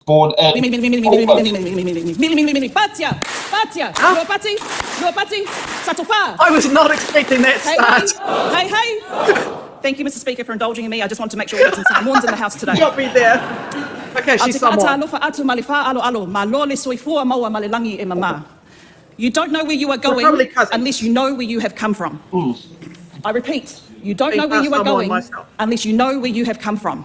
born at I was not expecting that start. Hey. Thank you, Mr. Speaker, for indulging in me. I just want to make sure we have some Samoans in the House today. Got me there. Okay, she's Samoan. You don't know where you are going unless you know where you have come from. I repeat, you don't know where you are going unless you know where you have come from.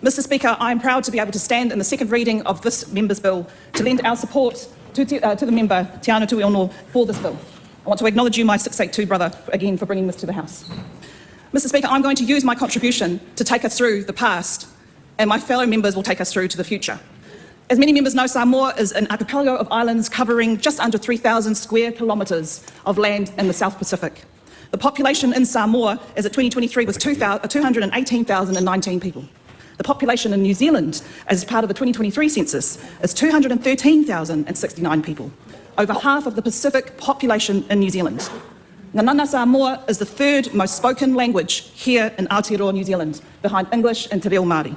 Mr. Speaker, I am proud to be able to stand in the second reading of this member's bill to lend our support to the member, Te Ano Tui Ono, for this bill. I want to acknowledge you, my 682 brother, again for bringing this to the House. Mr. Speaker, I'm going to use my contribution to take us through the past, and my fellow members will take us through to the future. As many members know, Samoa is an archipelago of islands covering just under 3,000 square kilometres of land in the South Pacific. The population in Samoa, as of 2023, was 218,019 people. The population in New Zealand, as part of the 2023 census, is 213,069 people, over half of the Pacific population in New Zealand. Ngana Samoa is the third most spoken language here in Aotearoa, New Zealand, behind English and Te Reo Māori.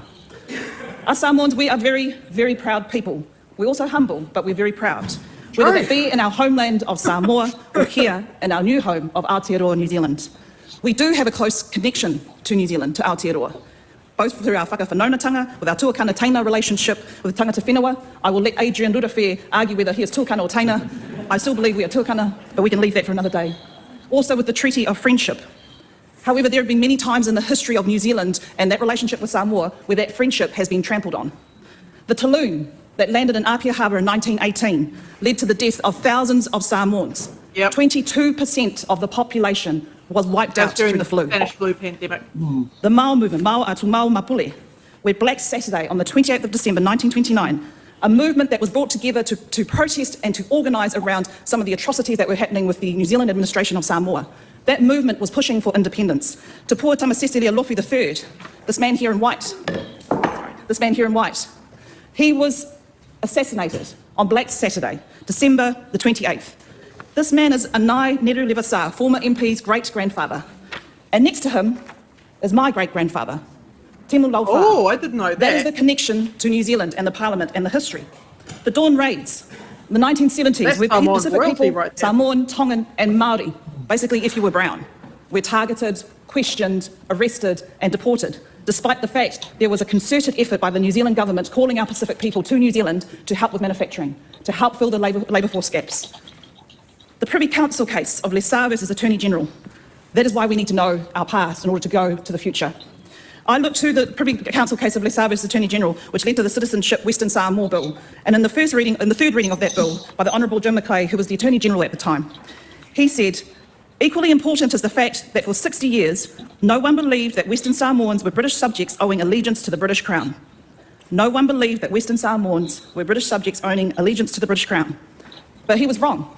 Us Samoans, we are very, very proud people. We're also humble, but we're very proud. Whether that be in our homeland of Samoa or here in our new home of Aotearoa, New Zealand. We do have a close connection to New Zealand, to Aotearoa, both through our whakawhanaungatanga, with our tuakana taina relationship with tangata whenua. I will let Adrian Rurawhi argue whether he is tuakana or taina. I still believe we are tuakana, but we can leave that for another day. Also with the Treaty of Friendship. However, there have been many times in the history of New Zealand and that relationship with Samoa where that friendship has been trampled on. The Talloon that landed in Apia Harbour in 1918 led to the death of thousands of Samoans. 22% of the population was wiped out during the flu. Spanish flu pandemic. The Mao movement, Mao Atu Mao Mapule, where Black Saturday on the 28th of December 1929, a movement that was brought together to protest and to organise around some of the atrocities that were happening with the New Zealand administration of Samoa. That movement was pushing for independence. Te Pua Tamasese Lofi III, this man here in white, he was assassinated on Black Saturday, December the 28th. This man is Anai Neru Levasa, former MP's great-grandfather. And next to him is my great-grandfather, Temu Laufa. Oh, I didn't know that. That is the connection to New Zealand and the Parliament and the history. The Dawn Raids, the 1970s, where Pacific people, right, Samoan, Tongan and Māori, basically if you were brown, were targeted, questioned, arrested and deported, despite the fact there was a concerted effort by the New Zealand government calling our Pacific people to New Zealand to help with manufacturing, to help fill the labour force gaps. The Privy Council case of Lessar versus Attorney General. That is why we need to know our past in order to go to the future. I looked to the Privy Council case of Lessar versus Attorney General, which led to the Citizenship Western Samoa Bill. And in the third reading of that bill, by the Honourable Jim McLeay, who was the Attorney General at the time, he said, equally important is the fact that for 60 years, no one believed that Western Samoans were British subjects owing allegiance to the British Crown. No one believed that Western Samoans were British subjects owning allegiance to the British Crown. But he was wrong.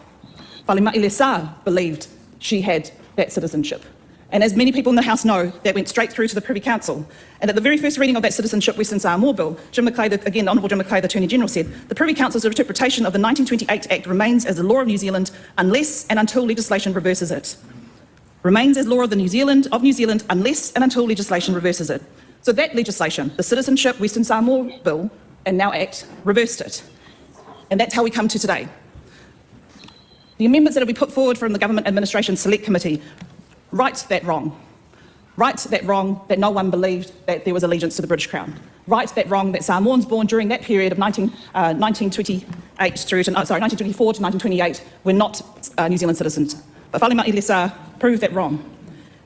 Whalema'i Lessar believed she had that citizenship. And as many people in the House know, that went straight through to the Privy Council. And at the very first reading of that Citizenship Western Samoa Bill, Jim McLeay, again, the Honourable Jim McLeay, the Attorney General, said, the Privy Council's interpretation of the 1928 Act remains as the law of New Zealand unless and until legislation reverses it. Remains as law of New Zealand unless and until legislation reverses it. So that legislation, the Citizenship Western Samoa Bill, and now Act, reversed it. And that's how we come to today. The amendments that will be put forward from the Government Administration Select Committee right that wrong. Right that wrong that no one believed that there was allegiance to the British Crown. Right that wrong that Samoans born during that period of 1924 to 1928 were not New Zealand citizens. But Whalema'i Lessar proved that wrong.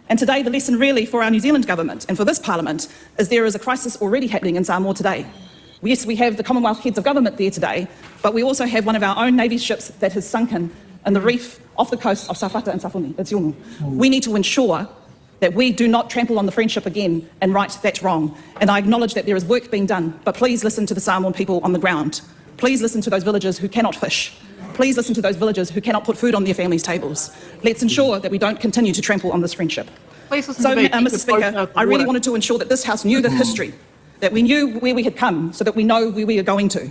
And today the lesson really for our New Zealand government and for this Parliament is there is a crisis already happening in Samoa today. Yes, we have the Commonwealth heads of government there today, but we also have one of our own Navy ships that has sunken in the reef off the coast of Safata and Safuni, that's Yongu. We need to ensure that we do not trample on the friendship again and right that's wrong. And I acknowledge that there is work being done, but please listen to the Samoan people on the ground. Please listen to those villagers who cannot fish. Please listen to those villagers who cannot put food on their families' tables. Let's ensure that we don't continue to trample on this friendship. Please listen to me, Mr. Speaker, I really wanted to ensure that this House knew the history, that we knew where we had come so that we know where we are going to.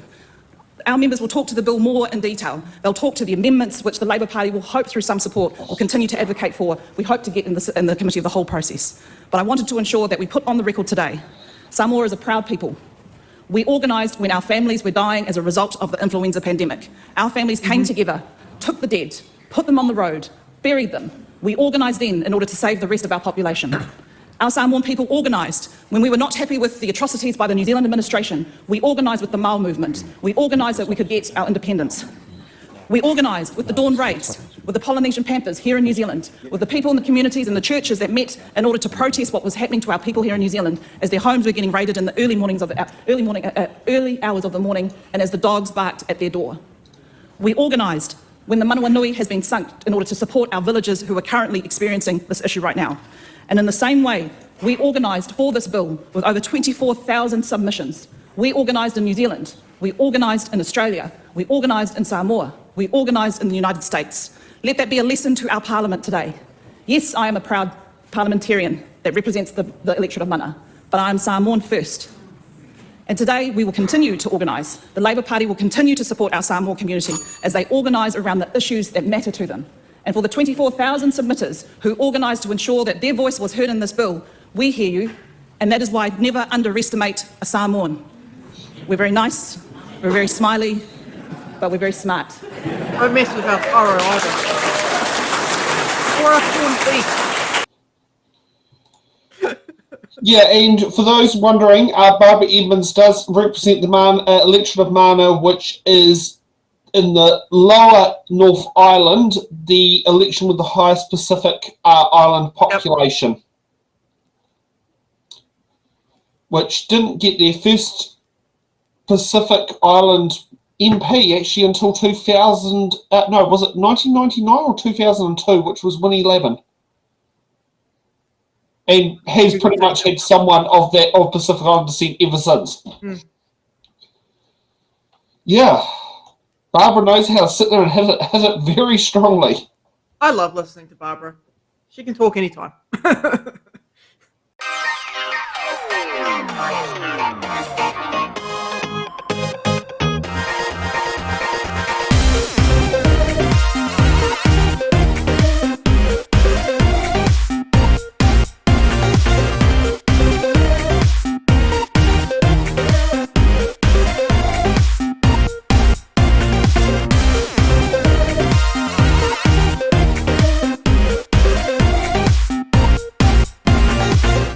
Our members will talk to the bill more in detail. They'll talk to the amendments which the Labour Party will hope through some support will continue to advocate for. We hope to get in the committee of the whole process. But I wanted to ensure that we put on the record today, Samoa is a proud people. We organised when our families were dying as a result of the influenza pandemic. Our families came together, took the dead, put them on the road, buried them. We organised then in order to save the rest of our population. Our Samoan people organised when we were not happy with the atrocities by the New Zealand administration. We organised with the Mau movement. We organised that we could get our independence. We organised with the Dawn Raids, with the Polynesian Panthers here in New Zealand, with the people in the communities and the churches that met in order to protest what was happening to our people here in New Zealand as their homes were getting raided in the early hours of the morning and as the dogs barked at their door. We organised when the Manawa Nui has been sunk in order to support our villagers who are currently experiencing this issue right now. And in the same way, we organised for this bill with over 24,000 submissions. We organised in New Zealand, we organised in Australia, we organised in Samoa, we organised in the United States. Let that be a lesson to our Parliament today. Yes, I am a proud parliamentarian that represents the electorate of Mana, but I am Samoan first. And today we will continue to organise. The Labour Party will continue to support our Samoa community as they organise around the issues that matter to them. And for the 24,000 submitters who organised to ensure that their voice was heard in this bill, we hear you, and that is why never underestimate a Samoan. We're very nice, we're very smiley, but we're very smart. Don't mess with our thorough either. Or our corned beef. Yeah, and for those wondering, Barbara Edmonds does represent the electorate of Mana, which is in the lower North Island, the election with the highest Pacific Island population, which didn't get their first Pacific Island MP actually until 2000, no, was it 1999 or 2002, which was Winnie Lavin. And has pretty much had someone of Pacific Island descent ever since. Yeah. Barbara knows how to sit there and hit it very strongly. I love listening to Barbara. She can talk anytime.